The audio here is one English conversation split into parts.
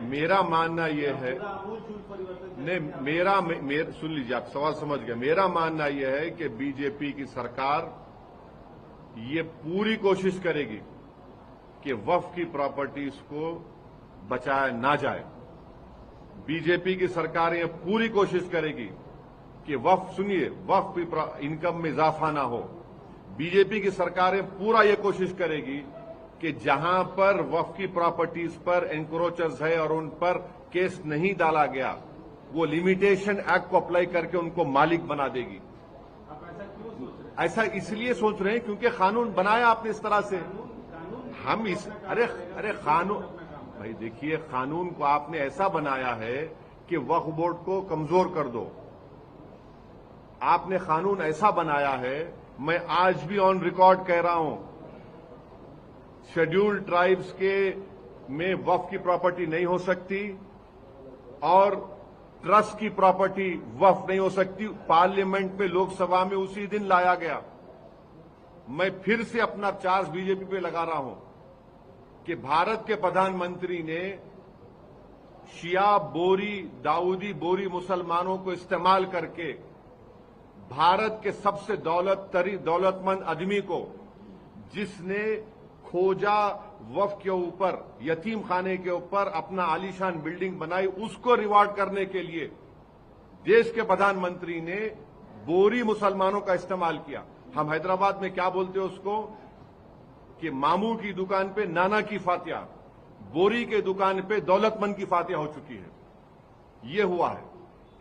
मेरा मानना यह है, नहीं सुन लीजिए, आप सवाल समझ गए। मेरा मानना यह है कि बीजेपी की सरकार ये पूरी कोशिश करेगी कि वक्फ की प्रॉपर्टीज को बचाया ना जाए। बीजेपी की सरकार ये पूरी कोशिश करेगी कि वक्फ, सुनिए, वक्फ की इनकम में इजाफा ना हो। बीजेपी की सरकारें पूरा ये कोशिश करेगी कि जहां पर वक्फ की प्रॉपर्टीज पर एनक्रोचर्स है और उन पर केस नहीं डाला गया, वो लिमिटेशन एक्ट को अप्लाई करके उनको मालिक बना देगी। आप ऐसा क्यों सोच रहे हैं? ऐसा इसलिए सोच रहे हैं क्योंकि कानून बनाया आपने इस तरह से। हम इस अरे कानून, भाई देखिए, कानून को आपने ऐसा बनाया है कि वक्फ बोर्ड को कमजोर कर दो। आपने कानून ऐसा बनाया है, मैं आज भी ऑन रिकॉर्ड कह रहा हूं, शेड्यूल्ड ट्राइब्स के में वक्फ की प्रॉपर्टी नहीं हो सकती और ट्रस्ट की प्रॉपर्टी वक्फ नहीं हो सकती। पार्लियामेंट में, लोकसभा में उसी दिन लाया गया। मैं फिर से अपना चार्ज बीजेपी पे लगा रहा हूं कि भारत के प्रधानमंत्री ने शिया बोरी, दाऊदी बोरी मुसलमानों को इस्तेमाल करके भारत के सबसे दौलतमंद आदमी को, जिसने खोजा वक्फ के ऊपर, यतीम खाने के ऊपर अपना आलीशान बिल्डिंग बनाई, उसको रिवार्ड करने के लिए देश के प्रधानमंत्री ने बोरी मुसलमानों का इस्तेमाल किया। हम हैदराबाद में क्या बोलते हैं उसको कि मामू की दुकान पे नाना की फातिया, बोरी के दुकान पे दौलतमंद की फातिया हो चुकी है। ये हुआ है।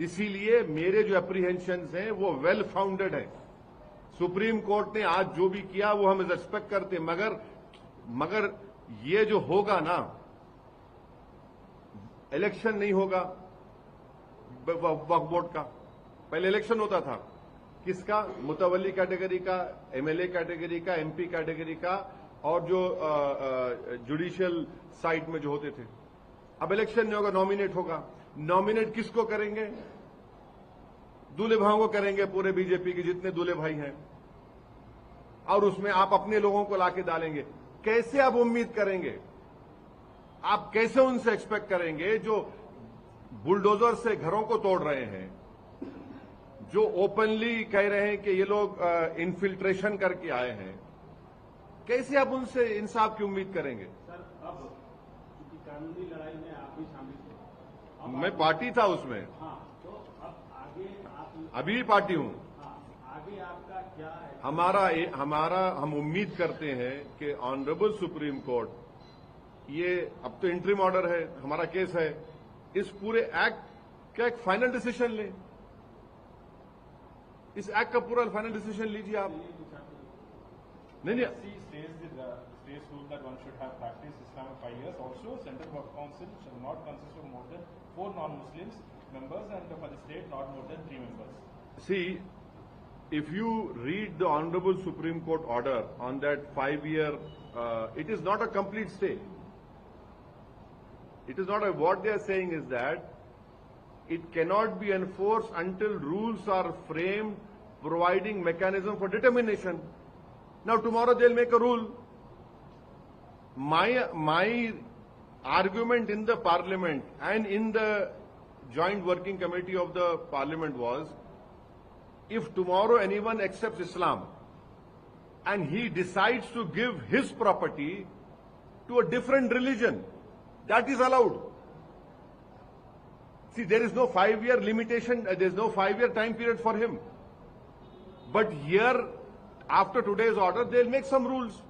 इसीलिए मेरे जो एप्रीहेंशंस हैं वो वेल फाउंडेड है। सुप्रीम कोर्ट ने आज जो भी किया वो हम रेस्पेक्ट करते, मगर ये जो होगा ना, इलेक्शन नहीं होगा वक्फ बोर्ड का। पहले इलेक्शन होता था किसका? मुतवल्ली कैटेगरी का, एमएलए कैटेगरी का, एमपी कैटेगरी का, और जो जुडिशियल साइड में जो होते थे। अब इलेक्शन नहीं होगा, नॉमिनेट होगा। नॉमिनेट किसको करेंगे? दूल्हे भाइयों को करेंगे, पूरे बीजेपी के जितने दूल्हे भाई हैं, और उसमें आप अपने लोगों को लाके डालेंगे। कैसे आप उम्मीद करेंगे? आप कैसे उनसे एक्सपेक्ट करेंगे जो बुलडोजर से घरों को तोड़ रहे हैं, जो ओपनली कह रहे हैं कि ये लोग इन्फिल्ट्रेशन करके आए हैं? कैसे आप उनसे इंसाफ की उम्मीद करेंगे? सर, अब चूंकि कानूनी लड़ाई में आप भी शामिल थे, मैं पार्टी था उसमें। हाँ, तो अब आगे आप अभी भी पार्टी हूं। हाँ, आगे आपका क्या है? हम उम्मीद करते हैं कि ऑनरेबल सुप्रीम कोर्ट, ये अब तो इंटरिम ऑर्डर है, हमारा केस है, इस पूरे एक्ट का एक फाइनल डिसीजन ले। इस एक्ट का पूरा फाइनल डिसीजन लीजिए आप। नहीं, States rule that one should have practiced Islam for 5 years. Also, Central Waqf Council shall not consist of more than 4 non-Muslims members, and for the state, not more than 3 members. see, if you read the Honorable Supreme Court order on that 5-year, it is not a complete stay. It is not what they are saying is that it cannot be enforced until rules are framed providing mechanism for determination. Now tomorrow they'll make a rule. My argument in the parliament and in the joint working committee of the parliament was, if tomorrow anyone accepts Islam and he decides to give his property to a different religion, that is allowed. See, there is no 5-year limitation, there is no 5-year time period for him. But here, after today's order, they'll make some rules.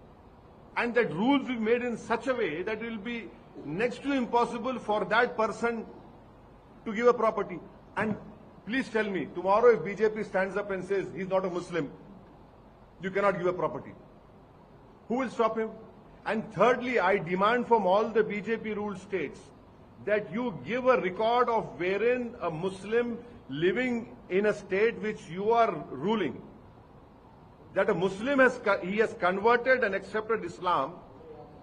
And that rules will be made in such a way that it will be next to impossible for that person to give a property. And please tell me, tomorrow if BJP stands up and says he's not a Muslim, you cannot give a property, who will stop him? And thirdly, I demand from all the BJP ruled states that you give a record of wherein a Muslim living in a state which you are ruling, that a Muslim has converted and accepted Islam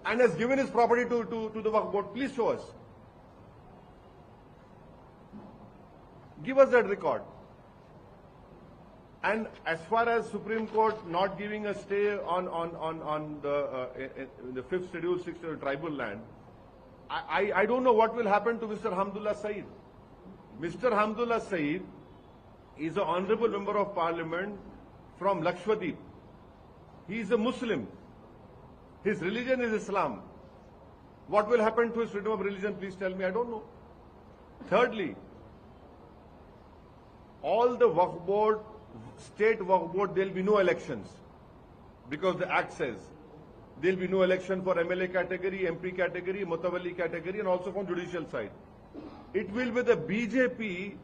and has given his property to the Waqf board. Please show us. Give us that record. And as far as Supreme Court not giving a stay on the 5th schedule, 6th schedule tribal land, I don't know what will happen to Mr. Hamdullah Saeed. Mr. Hamdullah Saeed is an honorable member of parliament from Lakshadweep. He is a Muslim. His religion is Islam. What will happen to his freedom of religion? Please tell me. I don't know. Thirdly, all the Waqf board, state Waqf board, there will be no elections because the Act says there will be no election for MLA category, MP category, Mutawalli category, and also from judicial side. It will be the BJP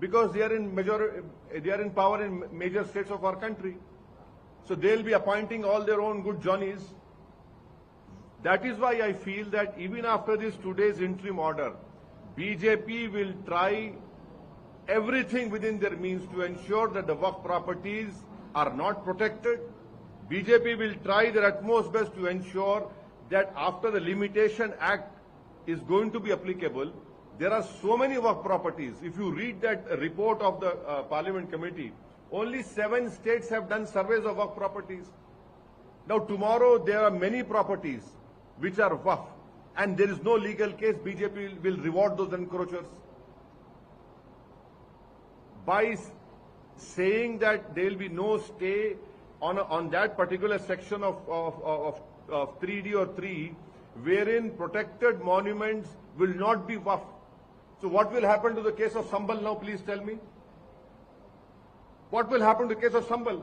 because they are in power in major states of our country. So they'll be appointing all their own good Johnnies. That is why I feel that even after this today's interim order, BJP will try everything within their means to ensure that the Waqf properties are not protected. BJP will try their utmost best to ensure that after the Limitation Act is going to be applicable, there are so many Waqf properties. If you read that report of the Parliament Committee, only 7 states have done surveys of Waqf properties. Now tomorrow there are many properties which are Waqf and there is no legal case. BJP will reward those encroachers. By saying that there will be no stay on that particular section of 3D or 3, wherein protected monuments will not be Waqf. So what will happen to the case of Sambal now, please tell me? What will happen to the case of Sambal?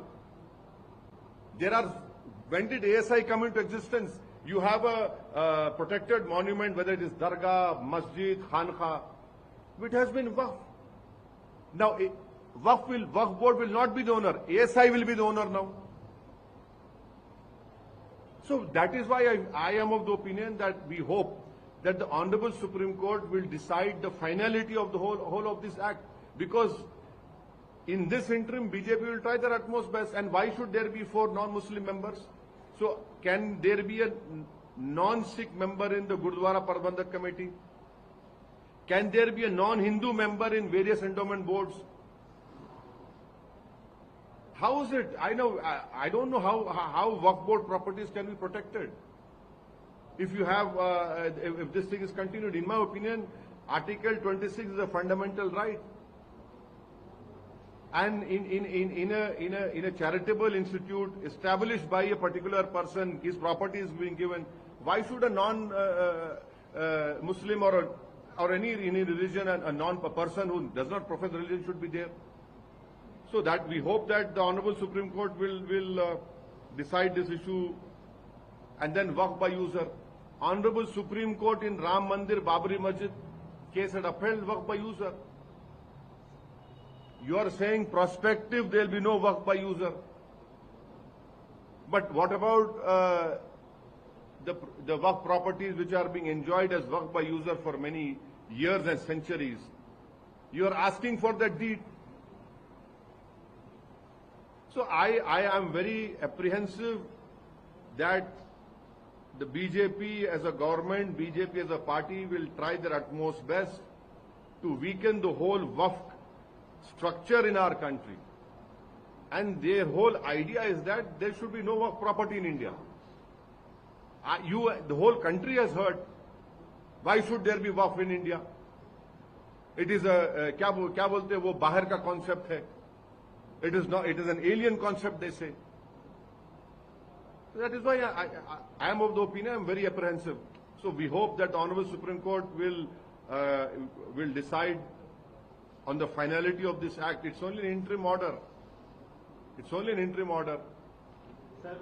When did ASI come into existence? You have a protected monument, whether it is Dargah, Masjid, Khanqa, which has been Waqf. Now, Waqf board will not be the owner. ASI will be the owner now. So that is why I am of the opinion that we hope that the Honorable Supreme Court will decide the finality of the whole of this act, because in this interim BJP will try their utmost best. And why should there be 4 non-Muslim members? So can there be a non-Sikh member in the Gurdwara Prabandhak Committee? Can there be a non-Hindu member in various endowment boards? How is it? I don't know how Waqf board properties can be protected. If you have, if this thing is continued, in my opinion, Article 26 is a fundamental right. And in a charitable institute established by a particular person, his property is being given. Why should a non-Muslim or any religion, a person who does not profess religion should be there? So that we hope that the Honorable Supreme Court will decide this issue. And then Waqf by user. Honorable Supreme Court in Ram Mandir, Babri Masjid case had upheld Waqf by user. You are saying prospective there will be no Waqf by user. But what about the Waqf properties which are being enjoyed as Waqf by user for many years and centuries? You are asking for that deed. So I am very apprehensive that the BJP as a government, BJP as a party will try their utmost best to weaken the whole Waqf structure in our country. And their whole idea is that there should be no Waqf property in India. The whole country has heard. Why should there be Waqf in India? It is a क्या बोलते हैं वो बाहर का concept है. It is not. It is an alien concept, they say. So that is why I am of the opinion. I am very apprehensive. So we hope that the Honorable Supreme Court will decide on the finality of this act. It's only an interim order. It's only an interim order. Sir,